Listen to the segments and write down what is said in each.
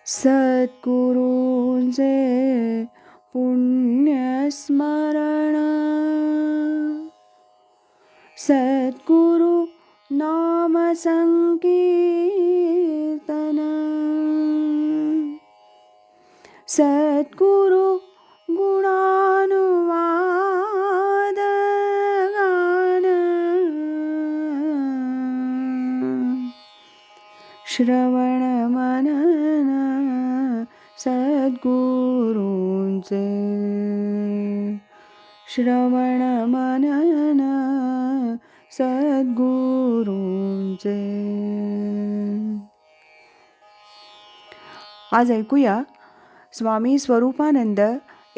सद्गुरूंचे पुण्यस्मरण, सद्गुरु नाम संकीर्तन, सद्गुरु गुणानुवाद गान, श्रवण मनन सद्गुरूंचे, श्रवण मनन सद्गुरूंचे. आज ऐकूया स्वामी स्वरूपानंद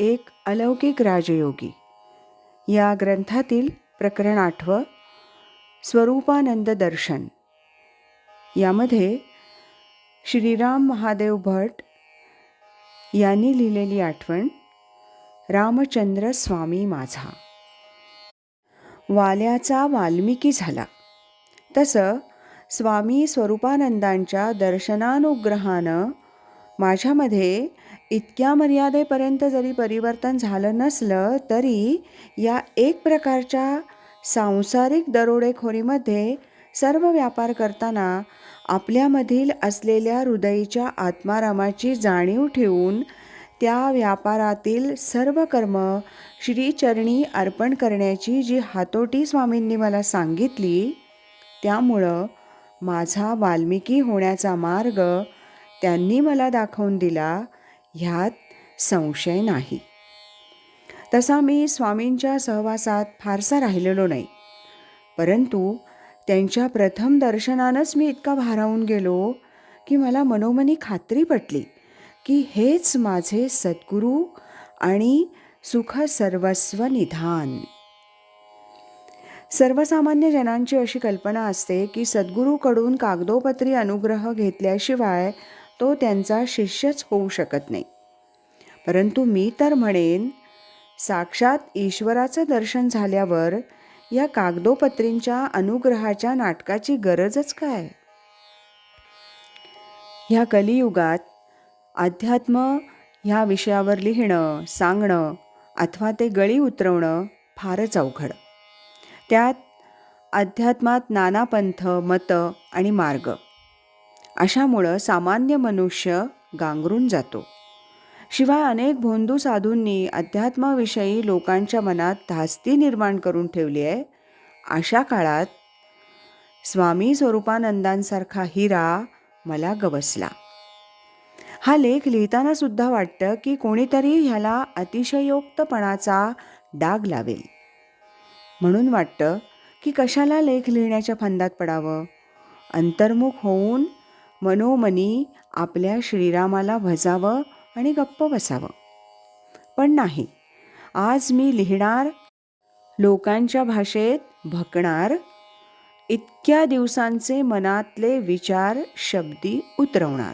एक अलौकिक राजयोगी या ग्रंथातील प्रकरण 8 स्वरूपानंद दर्शन. यामध्ये श्रीराम महादेव भट यांनी लिहिलेली आठवण, रामचंद्र स्वामी माझा. वाल्याचा वाल्मिकी झाला, तसं स्वामी स्वरूपानंदांच्या दर्शनानुग्रहानं माझ्यामध्ये इतक्या मर्यादेपर्यंत जरी परिवर्तन झालं नसलं तरी या एक प्रकारच्या सांसारिक दरोडेखोरीमध्ये सर्व व्यापार करताना आपल्यामधील असलेल्या हृदयीच्या आत्मारामाची जाणीव ठेवून त्या व्यापारातील सर्व कर्म श्रीचरणी अर्पण करण्याची जी हातोटी स्वामींनी मला सांगितली, त्यामुळं माझा वाल्मिकी होण्याचा मार्ग त्यांनी मला दाखवून दिला, ह्यात संशय नाही. तसा मी स्वामींच्या सहवासात फारसा राहिलेलो नाही, परंतु त्यांच्या प्रथम दर्शनानंच मी इतका भारावून गेलो की मला मनोमनी खात्री पटली की हेच माझे सद्गुरू आणि सुख सर्वस्व निधान. सर्वसामान्य जनांची अशी कल्पना असते की सद्गुरूकडून कागदोपत्री अनुग्रह घेतल्याशिवाय तो त्यांचा शिष्यच होऊ शकत नाही. परंतु मी तर म्हणेन, साक्षात ईश्वराचं दर्शन झाल्यावर या कागदोपत्रींच्या अनुग्रहाच्या नाटकाची गरजच काय? ह्या कलियुगात अध्यात्म ह्या विषयावर लिहिणं, सांगणं अथवा ते गळी उतरवणं फारच अवघड. त्यात अध्यात्मात नाना पंथ, मतं आणि मार्ग, अशामुळं सामान्य मनुष्य गांगरून जातो. शिवाय अनेक भोंदू साधूंनी अध्यात्माविषयी लोकांच्या मनात धास्ती निर्माण करून ठेवली आहे. अशा काळात स्वामी स्वरूपानंदांसारखा हिरा मला गवसला. हा लेख लिहिताना सुद्धा वाटतं की कोणीतरी ह्याला अतिशयोक्तपणाचा डाग लावेल. म्हणून वाटतं की कशाला लेख लिहिण्याच्या फंदात पडावं, अंतर्मुख होऊन मनोमनी आपल्या श्रीरामाला भजावं आणि गप्प बसावं. पण नाही, आज मी लिहिणार, लोकांच्या भाषेत भकणार, इतक्या दिवसांचे मनातले विचार शब्दी उतरवणार.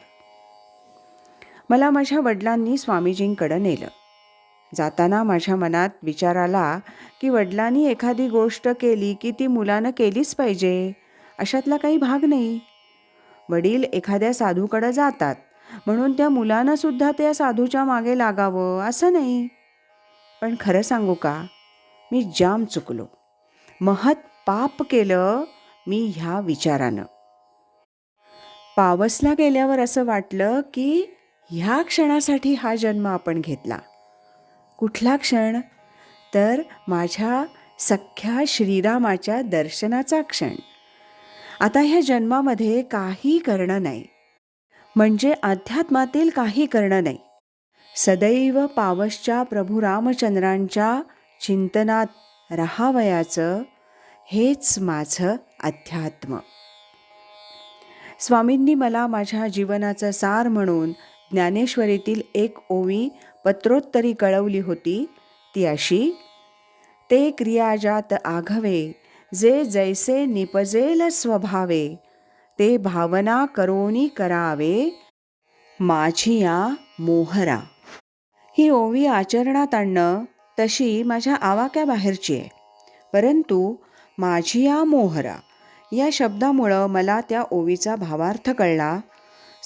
मला माझ्या वडिलांनी स्वामीजींकडं नेलं. जाताना माझ्या मनात विचार आला की वडिलांनी एखादी गोष्ट केली की ती मुलानं केलीच पाहिजे, अशातला काही भाग नाही. वडील एखाद्या साधूकडं जातात म्हणून त्या मुलानं सुद्धा त्या साधूच्या मागे लागावं असं नाही. पण खरं सांगू का, मी जाम चुकलो, महत् पाप केलं मी ह्या विचारानं. पावसला गेल्यावर असं वाटलं की ह्या क्षणासाठी हा जन्म आपण घेतला. कुठला क्षण? तर माझ्या सख्या श्रीरामाच्या दर्शनाचा क्षण. आता ह्या जन्मामध्ये काही करणं नाही, म्हणजे अध्यात्मातील काही करणं नाही. सदैव पावसच्या प्रभू रामचंद्रांच्या चिंतनात राहावयाचं, हेच माझं अध्यात्म. स्वामींनी मला माझ्या जीवनाचं सार म्हणून ज्ञानेश्वरीतील एक ओवी पत्रोत्तरी कळवली होती. ती अशी: ते क्रियाजात आघवे, जे जैसे निपजेल स्वभावे, ते भावना करोनी करावे, माझिया मोहरा. ही ओवी आचरणात आणणं तशी माझ्या आवाक्याबाहेरची आहे, परंतु माझिया मोहरा या शब्दामुळं मला त्या ओवीचा भावार्थ कळला.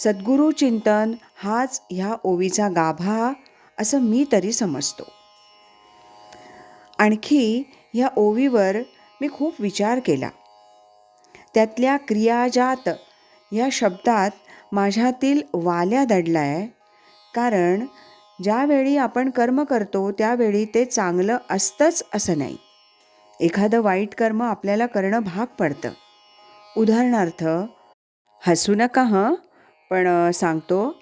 सद्गुरू चिंतन हाच ह्या ओवीचा गाभा असं मी तरी समजतो. आणखी ह्या ओवीवर मी खूप विचार केला. त्यातल्या क्रियाजात या शब्दात माझ्यातील वाल्या दडलाय. कारण ज्यावेळी आपण कर्म करतो त्यावेळी ते चांगलं असतंच असं नाही. एखादं वाईट कर्म आपल्याला करणं भाग पडतं. उदाहरणार्थ, हसू नका हं, पण सांगतो,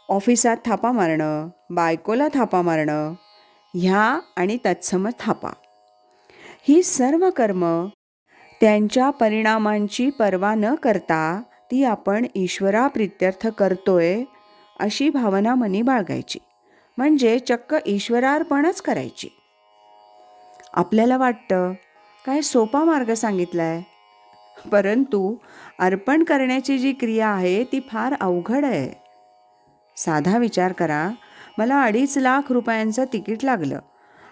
ऑफिसात थापा मारणं, बायकोला थापा मारणं, ह्या आणि तत्सम थापा, ही सर्व कर्म त्यांच्या परिणामांची पर्वा न करता ती आपण ईश्वराप्रित्यर्थ करतोय अशी भावना मनी बाळगायची. म्हणजे चक्क ईश्वरार्पणच करायची. आपल्याला वाटतं काय सोपा मार्ग सांगितलाय, परंतु अर्पण करण्याची जी क्रिया आहे ती फार अवघड आहे. साधा विचार करा, मला 2.5 लाख रुपयांचं तिकीट लागलं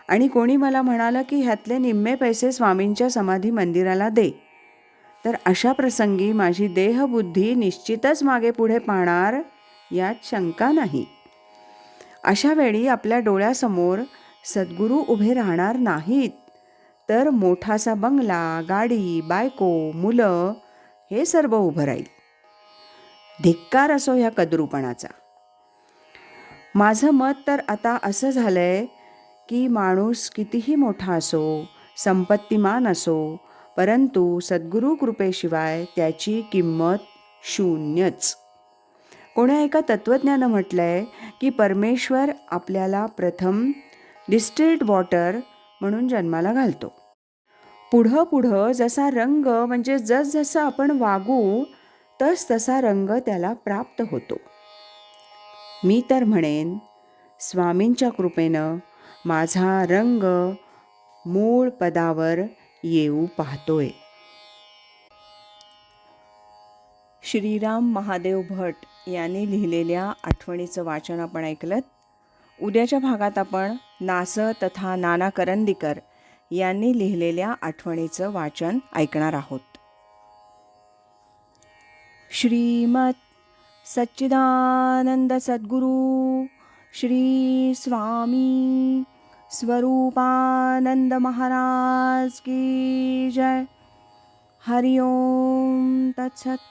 आणि कोणी मला म्हणालं की ह्यातले निम्मे पैसे स्वामींच्या समाधी मंदिराला दे. तर अशा प्रसंगी माझी देहबुद्धी निश्चितच मागे पुढे पाहणार यात शंका नाही. अशा वेळी आपल्या डोळ्यासमोर सद्गुरू उभे राहणार नाहीत, तर मोठासा बंगला, गाडी, बायको, मुलं हे सर्व उभं राहील. धिक्कार असो ह्या कद्रूपणाचा. माझं मत तर आता असं झालंय की माणूस कितीही मोठा असो, संपत्तिमान असो, परंतु सद्गुरू कृपेशिवाय त्याची किंमत शून्यच. कोण्या एका तत्त्वज्ञानं म्हटलंय की परमेश्वर आपल्याला प्रथम डिस्टिल्ड वॉटर म्हणून जन्माला घालतो. पुढं पुढं जसा रंग म्हणजे जसजसं आपण वागू तसा रंग त्याला प्राप्त होतो. मी तर म्हणेन, स्वामींच्या कृपेनं माझा रंग मूळ पदावर येऊ पाहतोय. श्रीराम महादेव भट यांनी लिहिलेल्या आठवणीचं वाचन आपण ऐकलंत. उद्याच्या भागात आपण नास तथा नाना करंदीकर यांनी लिहिलेल्या आठवणीचं वाचन ऐकणार आहोत. श्रीमत सच्चिदानंद सद्गुरू श्री स्वामी स्वरूपानंद महाराज की जय. हरि ओम तत्सत.